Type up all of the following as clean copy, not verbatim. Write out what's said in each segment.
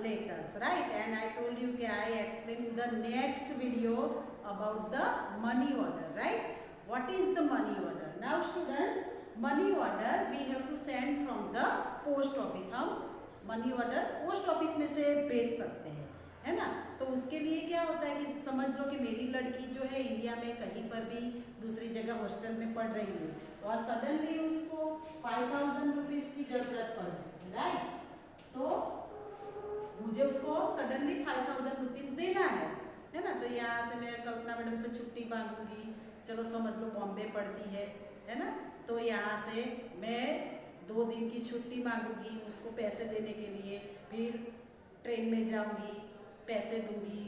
letters, right? And I told you that I explain in the next video about the money order, right? What is the money order? Now students, money order we have to send from the post office. हम money order post office में से भेज सकते हैं, है ना। तो उसके लिए क्या होता है कि समझ लो कि मेरी लड़की जो है इंडिया में कहीं पर भी दूसरी जगह हॉस्टल में पढ़ रही है और सडनली उसको 5000 रुपीज़ की ज़रूरत पड़ रही है, राइट। तो मुझे उसको सडनली 5000 रुपीज़ देना है ना। तो यहाँ से मैं कल्पना मैडम से छुट्टी मांगूंगी, चलो समझ लो बॉम्बे पढ़ती है ना। तो यहाँ से मैं 2 दिन की छुट्टी मांगूंगी उसको पैसे देने के लिए, फिर ट्रेन में जाऊंगी, पैसे दूंगी,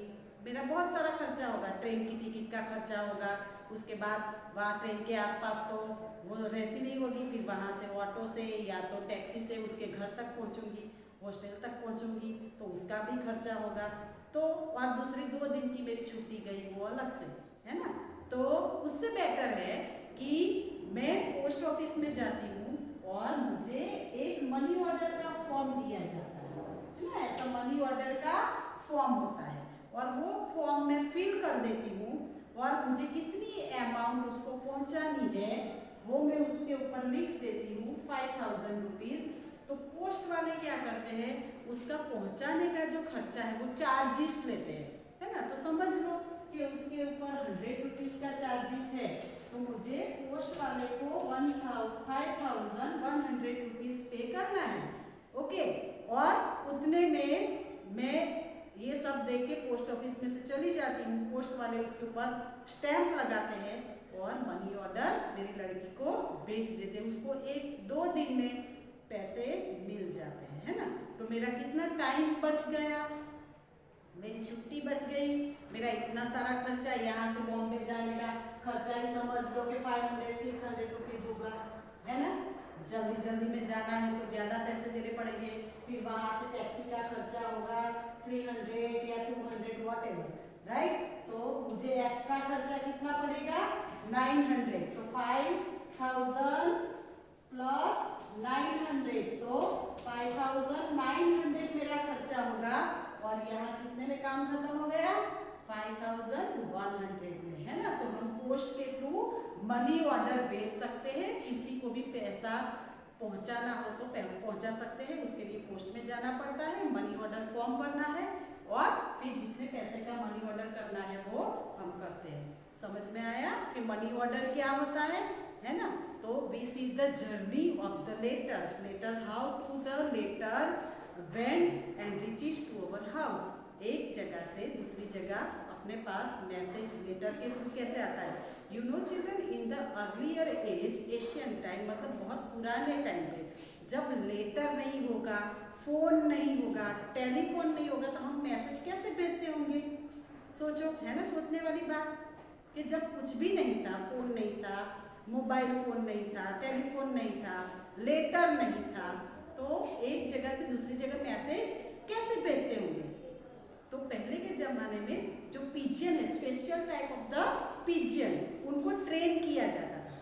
मेरा बहुत सारा खर्चा होगा, ट्रेन की टिकट का खर्चा होगा। उसके बाद वहाँ ट्रेन के आसपास तो वो रहती नहीं होगी, फिर वहाँ से ऑटो से या तो टैक्सी से उसके घर तक पहुँचूँगी, हॉस्टल तक पहुँचूँगी, तो उसका भी खर्चा होगा। तो और दूसरी 2 दिन की मेरी छुट्टी गई वो अलग से, है ना। तो उससे बेटर है कि मैं पोस्ट ऑफिस में जाती हूँ और मुझे एक मनी ऑर्डर का फॉर्म दिया जाता है ना। ऐसा मनी ऑर्डर का फॉर्म होता है और वो फॉर्म मैं फिल कर देती हूँ और मुझे कितनी अमाउंट उसको पहुँचानी है वो मैं उसके ऊपर लिख देती हूँ 5000 रुपीज़। तो पोस्ट वाले क्या करते हैं, उसका पहुँचाने का जो खर्चा है वो चार्जिस लेते हैं, है ना। तो समझ लो कि उसके ऊपर 100 रुपीज़ का चार्जिस है, तो मुझे पोस्ट वाले को 5100 रुपीज़ पे करना है, ओके। और उतने में मैं ये सब दे के पोस्ट ऑफिस में से चली जाती हूँ। पोस्ट वाले उसके ऊपर स्टैंप लगाते हैं और मनी ऑर्डर मेरी लड़की को बेच देते हैं। उसको 1-2 दिन में पैसे मिल जाते हैं, है ना। तो मेरा कितना टाइम बच गया, मेरी छुट्टी बच गई, मेरा इतना सारा खर्चा यहाँ से बॉम्बे जाने का खर्चा ही समझ लो कि 500-600 रुपीज़ होगा, है ना। जल्दी जल्दी में जाना है तो ज़्यादा पैसे देने पड़ेंगे, फिर वहाँ से टैक्सी का खर्चा होगा 300 या 200 वॉटेवर, राइट। तो मुझे एक्स्ट्रा खर्चा कितना पड़ेगा 900। तो 5000 प्लस 900, तो 5900 मेरा खर्चा होगा। और यहाँ कितने में काम खत्म हो गया 5100 में, है ना। तो हम पोस्ट के थ्रू मनी ऑर्डर भेज सकते हैं, किसी को भी पैसा पहुँचाना हो तो पहुँचा सकते हैं। उसके लिए पोस्ट में जाना पड़ता है, मनी ऑर्डर फॉर्म भरना है और फिर जितने पैसे का मनी ऑर्डर करना है वो हम करते हैं। समझ में आया कि मनी ऑर्डर क्या होता है ना। तो we see the journey of the letters, how to the letter went and reaches to our house. एक जगह से दूसरी जगह अपने पास मैसेज लेटर के थ्रू कैसे आता है। You know children, in the earlier age, Asian time, मतलब बहुत पुराने टाइम पे जब लेटर नहीं होगा, फ़ोन नहीं होगा, टेलीफोन नहीं होगा, तो हम मैसेज कैसे भेजते होंगे। सोचो, है ना, सोचने वाली बात कि जब कुछ भी नहीं था, फ़ोन नहीं था, मोबाइल फ़ोन नहीं था, टेलीफोन नहीं था, लेटर नहीं था, तो एक जगह से दूसरी जगह मैसेज कैसे भेजते होंगे। तो पहले के ज़माने में जो पिजियन है, special type of the pigeon, उनको ट्रेन किया जाता था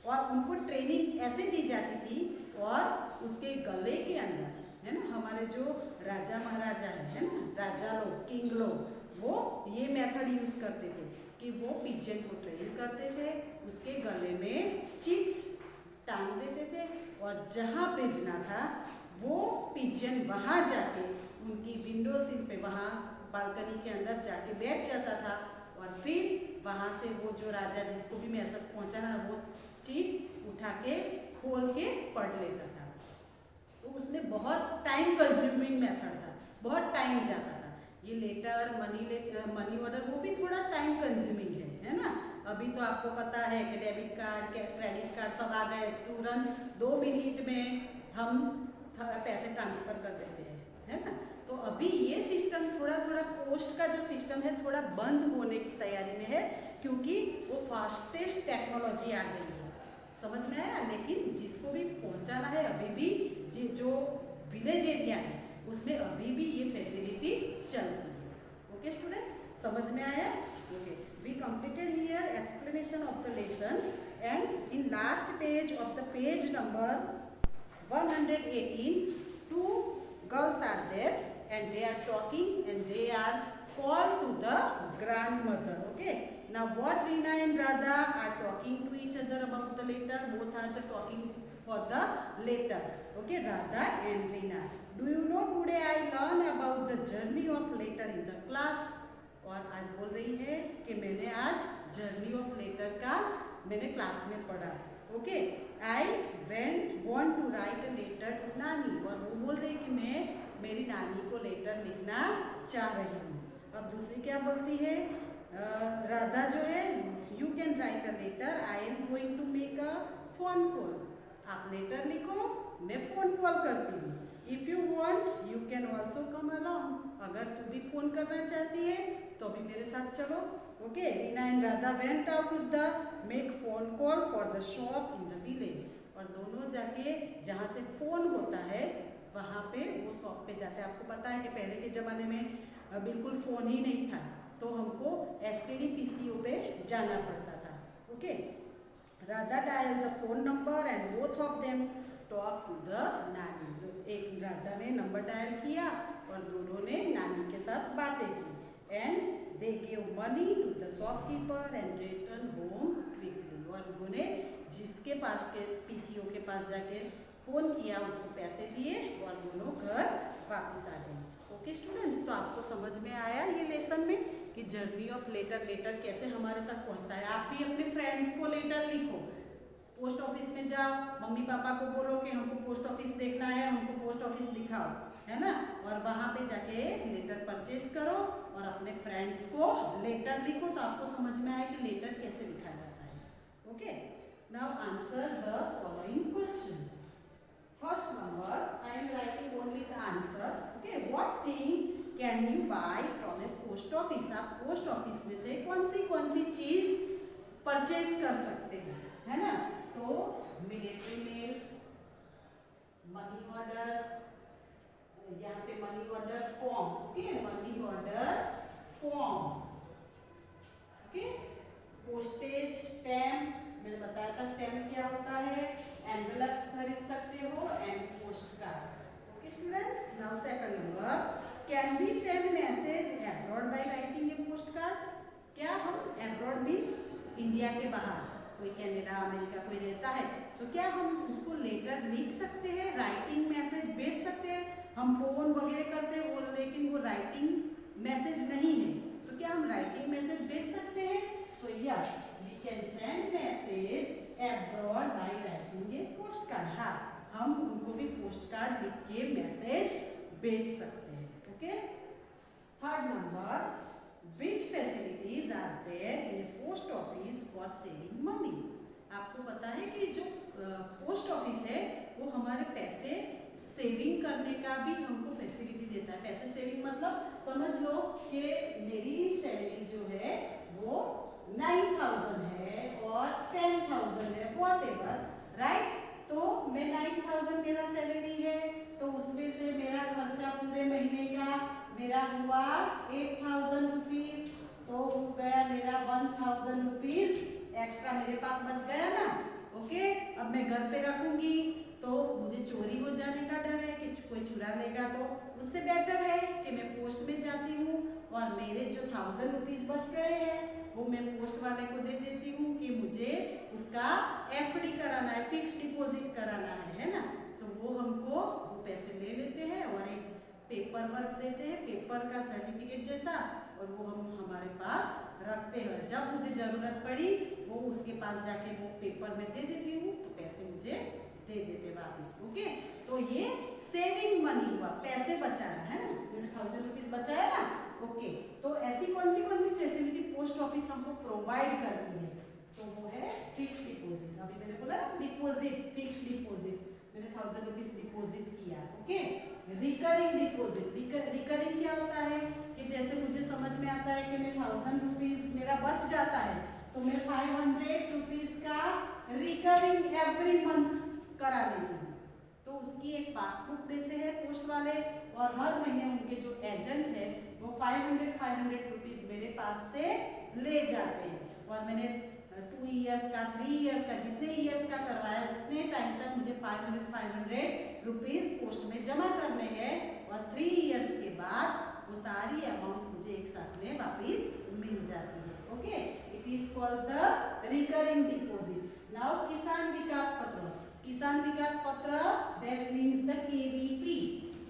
और उनको ट्रेनिंग ऐसे दी जाती थी और उसके गले के अंदर, है ना, हमारे जो राजा महाराजा है ना, राजा लोग, किंग लोग, वो ये मेथड यूज़ करते थे कि वो पिजियन को ट्रेन करते थे, उसके गले में चिप टांग देते थे और जहाँ भेजना था वो पिजियन वहाँ जाके उनकी विंडो सील पे, वहाँ बालकनी के अंदर जाके बैठ जाता था और फिर वहाँ से वो जो राजा जिसको भी मैसेज पहुँचाना वो चिप उठा के खोल के पढ़ लेता था। तो उसमें बहुत टाइम कंज्यूमिंग मेथड था, बहुत टाइम जाता था। ये लेटर, मनी ऑर्डर वो भी थोड़ा टाइम कंज्यूमिंग है ना। अभी तो आपको पता है कि डेबिट कार्ड, क्रेडिट कार्ड सब आ गए, तुरंत 2 मिनट में हम पैसे ट्रांसफ़र कर देते हैं, है ना। तो अभी ये सिस्टम थोड़ा पोस्ट का जो सिस्टम है थोड़ा बंद होने की तैयारी में है, क्योंकि वो फास्टेस्ट टेक्नोलॉजी आ गई है, समझ में आया। लेकिन जिसको भी पहुंचाना है, अभी भी जो विलेज एरिया है उसमें अभी भी ये फैसिलिटी चलती है। ओके स्टूडेंट्स, समझ में आया। Okay, we completed here explanation of the lesson and in last page of the page number 118 2 girls are there and they are talking and they are called to the grandmother. Okay. Now what Reena and Radha are talking to each other about the letter. Both are the talking for the letter. Okay, Radha and Reena. Do you know today I learn about the journey of letter in the class. और आज बोल रही है कि मैंने आज journey of letter का मैंने क्लास में पढ़ा. Okay. I want to write a letter to Nani. और वो बोल रही है कि मैं मेरी नानी को लेटर लिखना चाह रही हूँ. अब दूसरी क्या बोलती है राधा जो है, you can write a letter, I am going to make a phone call. आप लेटर लिखो, मैं फोन कॉल करती हूँ. If you want you can also come along. अगर तू भी फोन करना चाहती है तो भी मेरे साथ चलो. Okay. Reena and Radha went out to the make phone call for the shop in the village. और दोनों जाके जहाँ से फोन होता है वहाँ पे वो शॉप पे जाते हैं. आपको पता है कि पहले के ज़माने में बिल्कुल फ़ोन ही नहीं था, तो हमको STD PCO पे जाना पड़ता था. Okay. Radha dial the phone number and both of them talk to the Nani. एक राधा ने नंबर डायल किया और दोनों ने नानी के साथ बातें की. And they give money to the shopkeeper and return home quickly. और उन्होंने जिसके पास के PCO के पास जाके फ़ोन किया उसको पैसे दिए और दोनों घर वापस आ गए. ओके स्टूडेंट्स, तो आपको समझ में आया ये लेसन में कि जर्नी ऑफ लेटर कैसे हमारे तक पहुंचता है. आप भी अपने फ्रेंड्स को लेटर लिखो. पोस्ट ऑफिस में जाओ, मम्मी पापा को बोलो कि हमको पोस्ट ऑफिस देखना है, हमको पोस्ट ऑफिस दिखाओ, है ना. और वहाँ पे जाके लेटर परचेज करो और अपने फ्रेंड्स को लेटर लिखो. तो आपको समझ में आया कि लेटर कैसे लिखा जाता है. Okay. Now answer the following question. First number I am writing only the answer. Okay. What thing can you buy from a post office. आप पोस्ट ऑफिस में से कौन सी चीज परचेज कर सकते हैं, है ना. तो मिलिट्री मेल, मनी ऑर्डर्स, यहाँ पे money order form. Okay. Money order form. Okay. Postage stamp, मैंने बताया था स्टैम्प क्या होता है. एनवेलप्स खरीद सकते हो and post card. Okay students. Now second number, can we send message abroad by writing a post card. क्या हम अब्रॉड मीन्स इंडिया के बाहर, कोई कनाडा अमेरिका कोई रहता है, तो क्या हम उसको लेटर लिख सकते हैं, राइटिंग मैसेज भेज सकते हैं. हम फोन वगैरह करते हैं वो, लेकिन वो राइटिंग मैसेज नहीं है, तो क्या हम राइटिंग मैसेज भेज सकते हैं. तो yes, we can send message abroad by writing a post card. हाँ, हम उनको भी पोस्ट कार्ड लिख के मैसेज भेज सकते हैं. Okay. Third number, which facilities are there in a post office for saving money. आपको पता है कि जो पोस्ट ऑफिस है वो हमारे पैसे सेविंग करने का भी हमको फैसिलिटी देता है. पैसे सेविंग मतलब समझ लो कि मेरी सैलरी जो है वो 9,000 है और 10,000 है, whatever, राइट. तो मैं 9,000 मेरा सैलरी है, तो उसमें से मेरा खर्चा पूरे महीने का मेरा हुआ 8,000 रुपीज, तो हो गया मेरा 1,000 रुपीज एक्स्ट्रा मेरे पास बच गया ना. ओके. अब मैं घर पे रखूंगी तो मुझे चोरी हो जाने का डर है कि कोई चुरा लेगा, तो उससे बेटर है कि मैं पोस्ट में जाती हूँ और मेरे जो 1,000 रुपीज बच गए हैं वो मैं पोस्ट वाले को दे देती हूँ कि मुझे उसका FD कराना है, फिक्स डिपॉजिट कराना है ना. तो वो हमको वो पैसे ले लेते हैं और एक पेपर वर्क देते हैं, पेपर का सर्टिफिकेट जैसा, और वो हम हमारे पास रखते हैं. जब मुझे ज़रूरत पड़ी वो उसके पास जाके वो पेपर में दे देती हूँ तो पैसे मुझे दे देते वापस. ओके. तो ये सेविंग मनी हुआ, पैसे बचाना है ना. मैंने 1,000 रुपीज बचाया ना. ओके. तो ऐसी कौन सी फैसिलिटी पोस्ट ऑफिस हमको प्रोवाइड करती है, तो वो है फिक्स डिपॉजिट. अभी मैंने बोला डिपॉजिट, फिक्स डिपॉजिट, मैंने 1,000 रुपीज डिपॉजिट किया. ओके. रिकरिंग डिपॉजिट, रिकरिंग क्या होता है कि जैसे मुझे समझ में आता है कि मैं 1,000 रुपीज मेरा बच जाता है, तो मैं 500 रुपीज का रिकरिंग एवरी मंथ करा लेती हूँ. तो उसकी एक पासबुक देते हैं पोस्ट वाले और हर महीने उनके जो एजेंट है वो 500 रुपीज मेरे पास से ले जाते हैं. और मैंने 2 ईयर्स का, 3 ईयर्स का, जितने ईयर्स का करवाया उतने टाइम तक मुझे 500 रुपीज पोस्ट में जमा करने हैं और 3 इयर्स के बाद वो सारी अमाउंट मुझे एक साथ में वापस मिल जाती है। Okay, it is called the recurring deposit. Now किसान विकास पत्र, किसान विकास पत्र that means the KVP,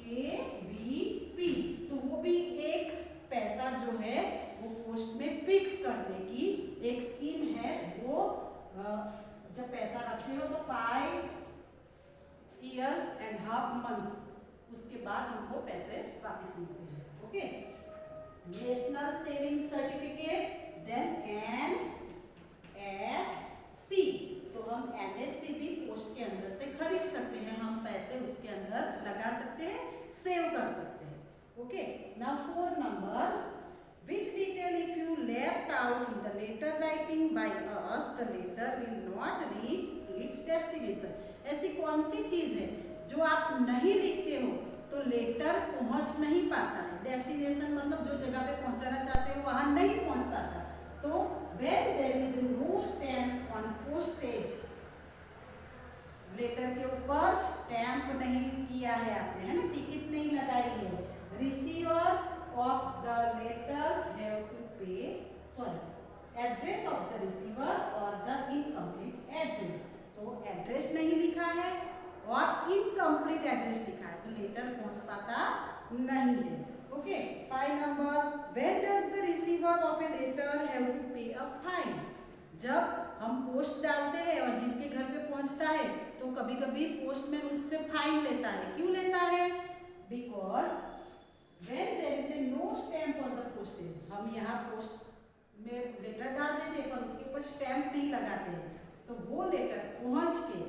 KVP, तो वो भी एक पैसा जो है वो पोस्ट में फिक्स करने की एक स्कीम है। वो जब पैसा रखते हो तो 5 years and half months उसके बाद हमको पैसे वापस मिलते हैं। Okay, national saving certificate, then NSC, तो हम NSC भी पोस्ट के अंदर से खरीद सकते हैं, हम पैसे उसके अंदर लगा सकते हैं, सेव कर सकते हैं। Okay, now 4 number, which detail if you left out in the letter writing by us the letter will not reach its destination। ऐसी कौन सी चीज है जो आप नहीं लिखते हो तो लेटर पहुंच नहीं पाता है, डेस्टिनेशन मतलब जो जगह पे पहुंचाना चाहते हो वहां नहीं पहुंच पाता। तो when there is no stamp on postage, letter के ऊपर स्टैंप नहीं किया है आपने, है ना, टिकट नहीं लगाई है, receiver of the letters have to pay, sorry, address of the receiver और द इनकम्प्लीट एड्रेस, तो एड्रेस नहीं लिखा है और इनकम्प्लीट एड्रेस लिखा है तो लेटर पहुंच पाता नहीं है। Okay, 5 number, when does the receiver of a letter have to pay a fine. जब हम पोस्ट डालते हैं और जिसके घर पे पहुंचता है तो कभी कभी पोस्टमैन उससे फाइन लेता है। क्यों लेता है? Because when there is a no stamp on the postage, हम यहाँ पोस्ट में लेटर डाल देते हैं पर उसके ऊपर स्टैम्प नहीं लगाते हैं, तो वो लेटर पहुंच के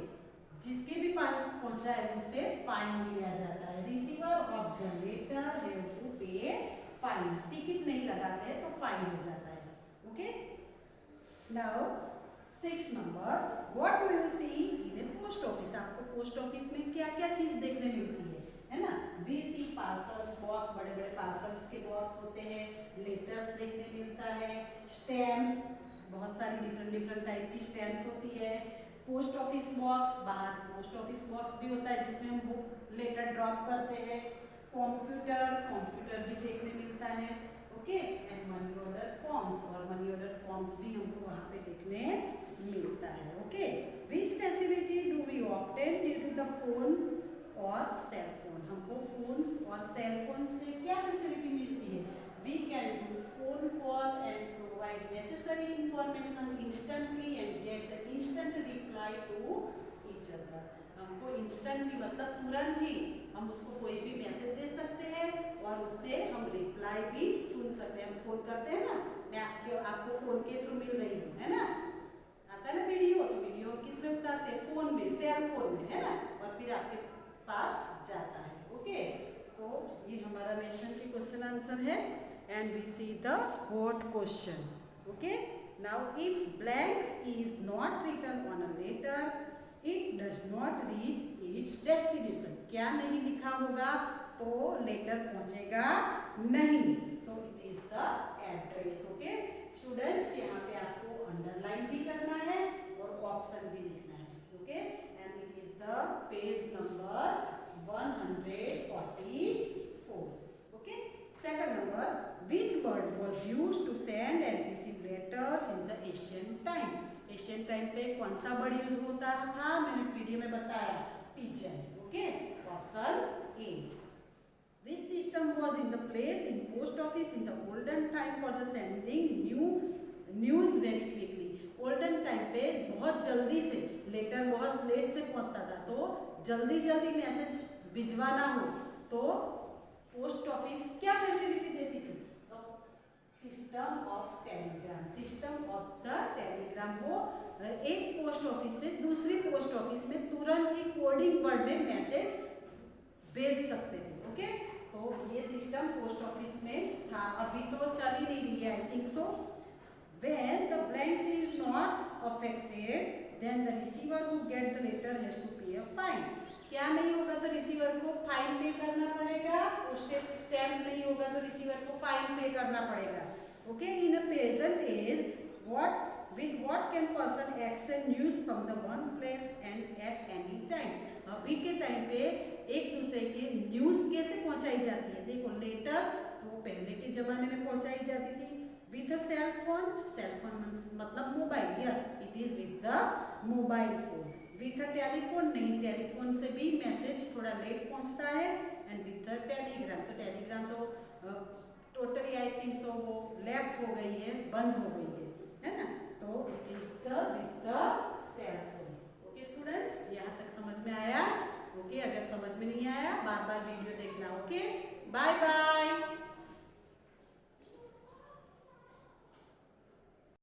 जिसके भी पास पहुंचा है उससे फाइन लिया जाता है। Receiver of the letter have to pay fine, ticket नहीं लगाते हैं तो फाइन हो जाता है। Okay, now 6 number, what do you see in a post office. आपको पोस्ट ऑफिस में क्या क्या चीज देखने मिलती है ना? वी सी पार्सल्स बॉक्स, बड़े बड़े पार्सल्स के बॉक्स होते हैं, लेटर्स देखने मिलता है, स्टैम्प्स, बहुत सारी डिफरेंट टाइप की स्टैम्प्स होती है, पोस्ट ऑफिस बॉक्स, बाहर पोस्ट ऑफिस बॉक्स भी होता है जिसमें हम वो लेटर ड्रॉप करते हैं, कंप्यूटर भी देखने मिलता है। Okay, and money order forms, और मनी ऑर्डर फॉर्म्स भी हमको वहाँ पे देखने मिलता है। Okay, which facility do we obtain due to the phone और सेल फोन। हमको फोन्स और सेल फोन से क्या फैसिलिटी मिलती है? We can do phone call and provide necessary information instantly and get the instant reply to each other. हमको instantly मतलब तुरंत ही हम उसको कोई भी मैसेज दे सकते हैं और उससे हम रिप्लाई भी सुन सकते हैं। हम फोन करते हैं ना, मैं आपको फोन के थ्रू मिल रही हूँ, है ना, आता है ना वीडियो, तो वीडियो हम किस में उतारते हैं? फोन में, सेल फोन में, है ना, और फिर आपके पास जाता है। ओके, तो ये हमारा नेशन की क्वेश्चन आंसर है and we see the what question. Okay, now if blanks is not written on a letter it does not reach its destination. क्या नहीं लिखा होगा तो लेटर पहुंचेगा नहीं, तो it is the address. Okay students, यहाँ पे आपको अंडरलाइन भी करना है और ऑप्शन भी लिखना है। Okay, and it is the page number 144। Okay, second number, which word was used to send and receive letters in the ancient time। Asian time पे कौन सा वर्ड यूज होता था? मैंने वीडियो में बताया, pigeon. Okay, option A. Which system was in the place in post office in the olden time for the sending news very quickly। Olden time पे बहुत जल्दी से लेटर बहुत लेट से पहुंचता था, तो जल्दी मैसेज भिजवाना हो तो पोस्ट ऑफिस क्या फैसिलिटी देती थी? System of Telegram, system of the Telegram. वो एक पोस्ट ऑफिस से दूसरी पोस्ट ऑफिस में तुरंत ही कोडिंग वर्ड में मैसेज भेज सकते थे। ओके, तो ये सिस्टम पोस्ट ऑफिस में था, अभी तो चल ही नहीं रही है, I think so. When the blanks is not affected, then the receiver who get the letter has to pay a fine। क्या नहीं होगा तो रिसीवर को फाइन पे करना पड़ेगा, पोस्टेज स्टैम्प नहीं होगा तो रिसीवर को फाइन पे करना पड़ेगा। Okay, in a present age what with what can person exchange news from the one place and at any time। अभी के टाइम पे एक दूसरे की न्यूज कैसे पहुंचाई जाती है, देखो लेटर तो पहले के जमाने में पहुंचाई जाती थी विथ अ सेल फोन मतलब mobile, yes it is with the mobile phone. With a telephone नहीं, टेलीफोन से भी मैसेज थोड़ा लेट पहुंचता है। एंड विथ अ टेलीग्राम, तो टेलीग्राम तो टोटली आई थिंक सो वो लेफ्ट हो गई है, बंद हो गई है ना। तो it is the with the cell